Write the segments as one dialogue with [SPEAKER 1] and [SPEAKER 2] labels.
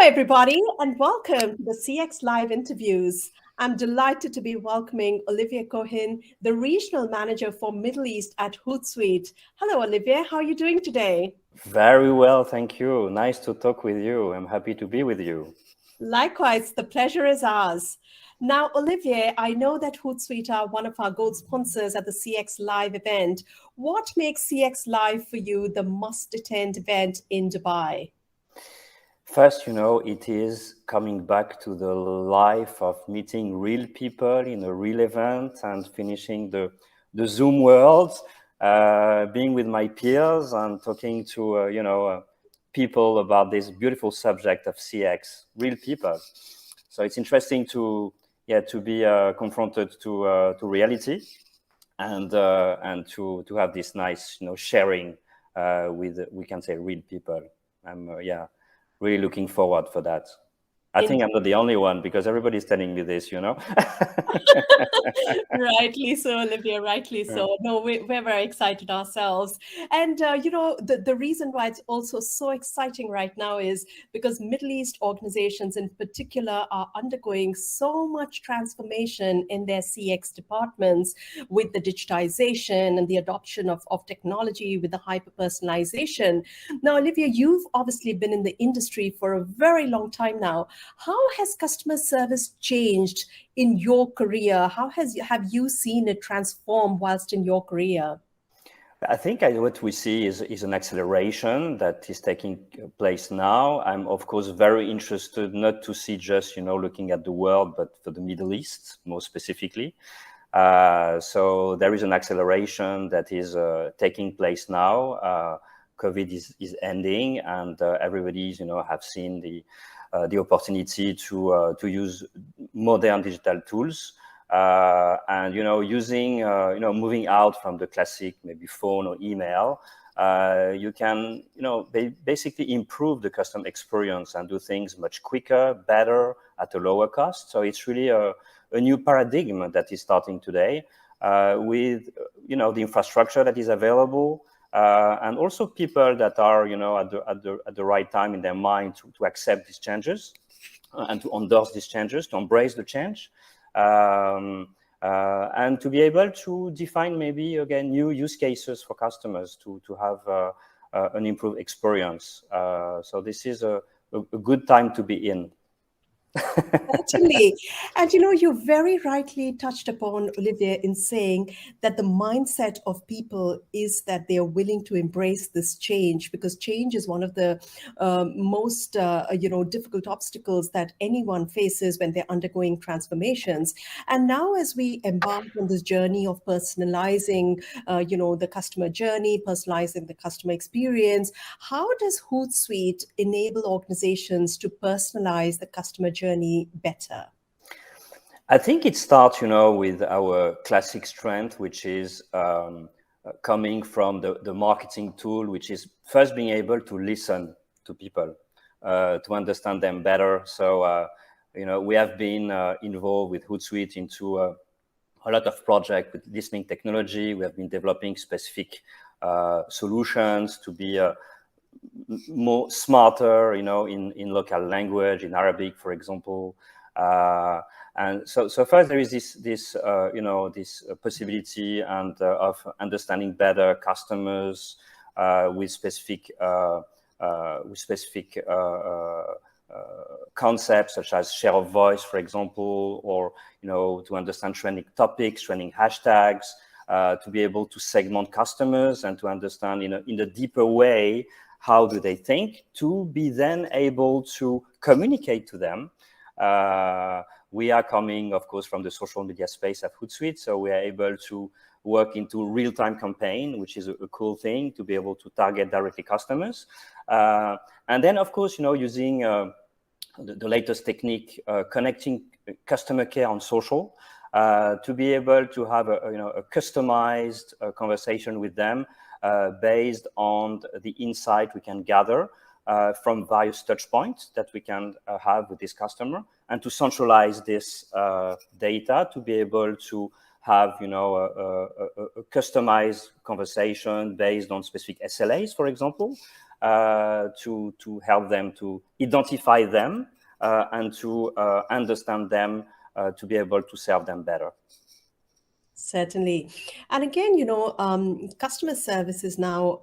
[SPEAKER 1] everybody, and welcome to the CX Live interviews. I'm delighted to be welcoming Olivier Cohen, the Regional Manager for Middle East at Hootsuite. Hello, Olivier. How are you doing today?
[SPEAKER 2] Very well, thank you. Nice to talk with you. I'm happy to be with you.
[SPEAKER 1] Likewise, the pleasure is ours. Now, Olivier, I know that Hootsuite are one of our gold sponsors at the CX Live event. What makes CX Live for you the must-attend event in Dubai?
[SPEAKER 2] First, it is coming back to the life of meeting real people in a real event and finishing the Zoom world, being with my peers and talking to, people about this beautiful subject of CX, real people. So it's interesting to be confronted to reality and to have this nice, sharing with, we can say, real people. I'm, really looking forward for that. I think I'm not the only one because everybody's telling me this,
[SPEAKER 1] Rightly so, Olivia, rightly so. No, we're very excited ourselves. And, the reason why it's also so exciting right now is because Middle East organizations in particular are undergoing so much transformation in their CX departments with the digitization and the adoption of technology with the hyper-personalization. Now, Olivia, you've obviously been in the industry for a very long time now. How has customer service changed in your career? Have you seen it transform whilst in your career?
[SPEAKER 2] I think what we see is an acceleration that is taking place now. I'm of course very interested not to see just looking at the world, but for the Middle East more specifically. So there is an acceleration that is taking place now. COVID is ending, and everybody's have seen the opportunity to use modern digital tools and using moving out from the classic maybe phone or email. You can basically improve the customer experience and do things much quicker, better, at a lower cost. So it's really a new paradigm that is starting today with the infrastructure that is available. And also people that are, at the right time in their mind to accept these changes and to endorse these changes, to embrace the change, and to be able to define maybe again new use cases for customers to have an improved experience. So this is a good time to be in.
[SPEAKER 1] Certainly. And you very rightly touched upon, Olivier, in saying that the mindset of people is that they are willing to embrace this change, because change is one of the most difficult obstacles that anyone faces when they're undergoing transformations. And now as we embark on this journey of personalizing the customer journey, personalizing the customer experience, how does Hootsuite enable organizations to personalize the customer journey better?
[SPEAKER 2] I think it starts, with our classic strength, which is coming from the marketing tool, which is first being able to listen to people, to understand them better. So, we have been involved with Hootsuite into a lot of projects with listening technology. We have been developing specific solutions to be more smarter, in local language, in Arabic, for example. And so first there is this possibility and of understanding better customers with specific concepts such as share of voice, for example, or to understand trending topics, trending hashtags, to be able to segment customers and to understand in a deeper way how do they think, to be then able to communicate to them. We are coming, of course, from the social media space at Hootsuite, so we are able to work into real-time campaign, which is a cool thing to be able to target directly customers. And then, of course, using the latest technique, connecting customer care on social, to be able to have a customized conversation with them based on the insight we can gather from various touch points that we can have with this customer, and to centralize this data to be able to have a customized conversation based on specific SLAs, for example, to help them to identify them and to understand them, to be able to serve them better.
[SPEAKER 1] Certainly. And again, customer service is now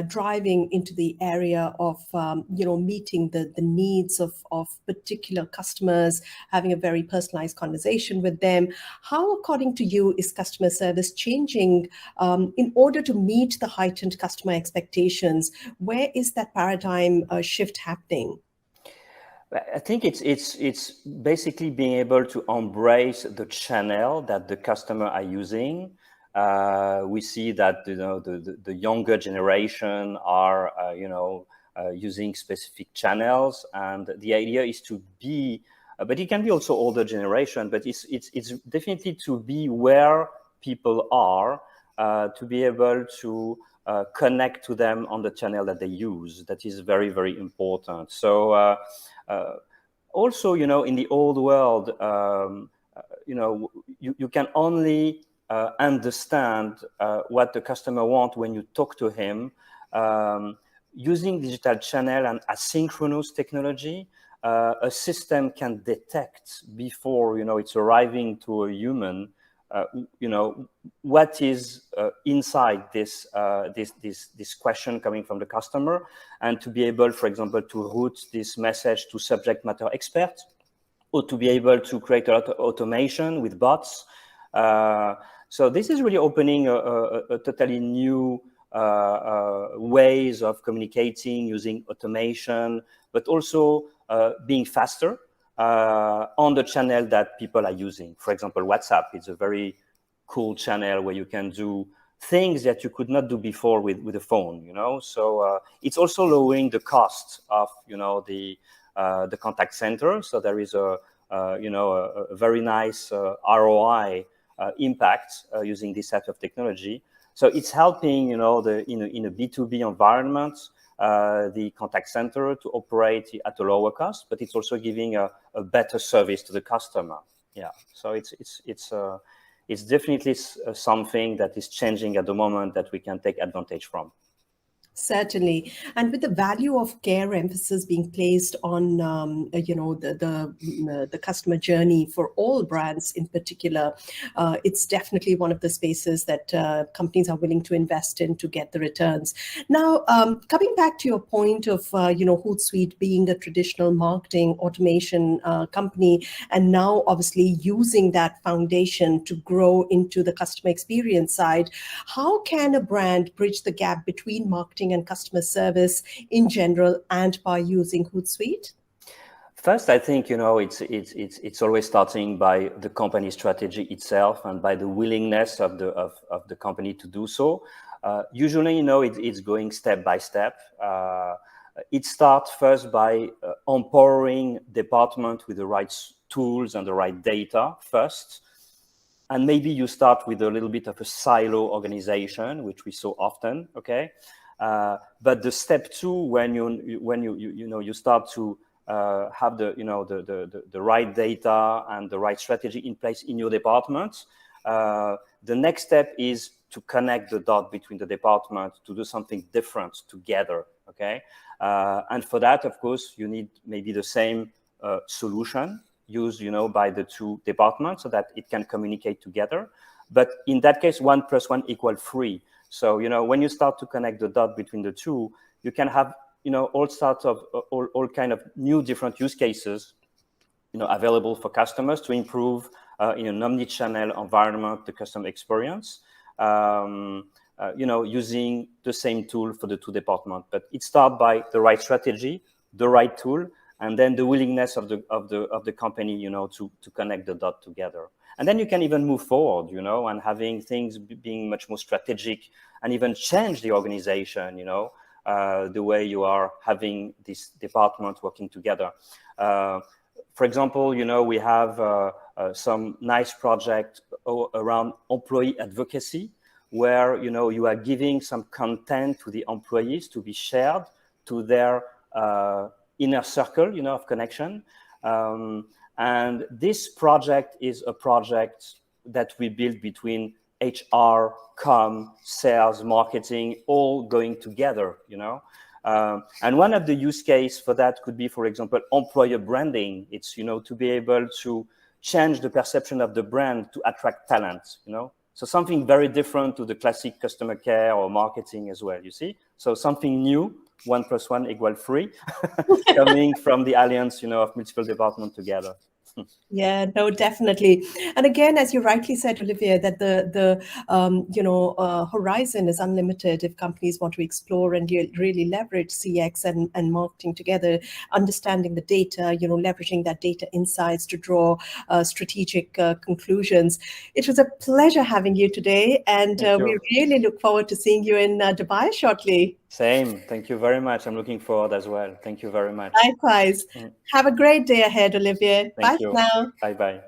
[SPEAKER 1] driving into the area of, meeting the needs of particular customers, having a very personalized conversation with them. How, according to you, is customer service changing in order to meet the heightened customer expectations? Where is that paradigm shift happening?
[SPEAKER 2] I think it's basically being able to embrace the channel that the customer are using. We see that the younger generation are using specific channels, and the idea is to be, but it can be also older generation. But it's definitely to be where people are, to be able to connect to them on the channel that they use. That is very, very important. So. Also, in the old world, you can only understand what the customer wants when you talk to him. Using digital channel and asynchronous technology, a system can detect before it's arriving to a human. What is inside this question coming from the customer, and to be able, for example, to route this message to subject matter experts, or to be able to create a lot of automation with bots. So this is really opening a totally new ways of communicating using automation, but also being faster. On the channel that people are using. For example, WhatsApp is a very cool channel where you can do things that you could not do before with a phone, So it's also lowering the cost of, the contact center. So there is a very nice ROI impact using this type of technology. So it's helping, in a B2B environment, the contact center to operate at a lower cost, but it's also giving a better service to the customer. Yeah, so it's definitely something that is changing at the moment that we can take advantage from.
[SPEAKER 1] Certainly. And with the value of care emphasis being placed on, the customer journey for all brands in particular, it's definitely one of the spaces that companies are willing to invest in to get the returns. Now, coming back to your point of, Hootsuite being a traditional marketing automation company, and now obviously using that foundation to grow into the customer experience side, how can a brand bridge the gap between marketing and customer service in general, and by using Hootsuite?
[SPEAKER 2] First, I think it's always starting by the company strategy itself and by the willingness of the company to do so. Usually, it's going step by step. It starts first by empowering department with the right tools and the right data first. And maybe you start with a little bit of a silo organization, which we saw often, okay? But the step two, when you start to have the right data and the right strategy in place in your department, the next step is to connect the dot between the department to do something different together, okay? And for that, of course, you need maybe the same solution used, by the two departments so that it can communicate together. But in that case, 1 + 1 = 3. So, when you start to connect the dot between the two, you can have, all sorts of, all kind of new different use cases, available for customers to improve in an omni-channel environment, the customer experience, using the same tool for the two departments. But it starts by the right strategy, the right tool, and then the willingness of the company, to connect the dot together. And then you can even move forward, and having things being much more strategic, and even change the organization, the way you are having this department working together. For example, we have some nice project around employee advocacy, where you are giving some content to the employees to be shared to their inner circle, of connection. And this project is a project that we built between HR, sales, marketing, all going together, And one of the use case for that could be, for example, employer branding. It's, to be able to change the perception of the brand to attract talent, So something very different to the classic customer care or marketing as well, you see? So something new, 1 + 1 = 3, coming from the alliance, of multiple departments together.
[SPEAKER 1] Yeah, no, definitely. And again, as you rightly said, Olivier, that the horizon is unlimited if companies want to explore and really leverage CX and marketing together, understanding the data, leveraging that data insights to draw strategic conclusions. It was a pleasure having you today, and we really look forward to seeing you in Dubai shortly.
[SPEAKER 2] Same. Thank you very much. I'm looking forward as well. Thank you very much.
[SPEAKER 1] Likewise. Have a great day ahead, Olivier. Bye
[SPEAKER 2] Thank you.
[SPEAKER 1] for now.
[SPEAKER 2] Bye-bye.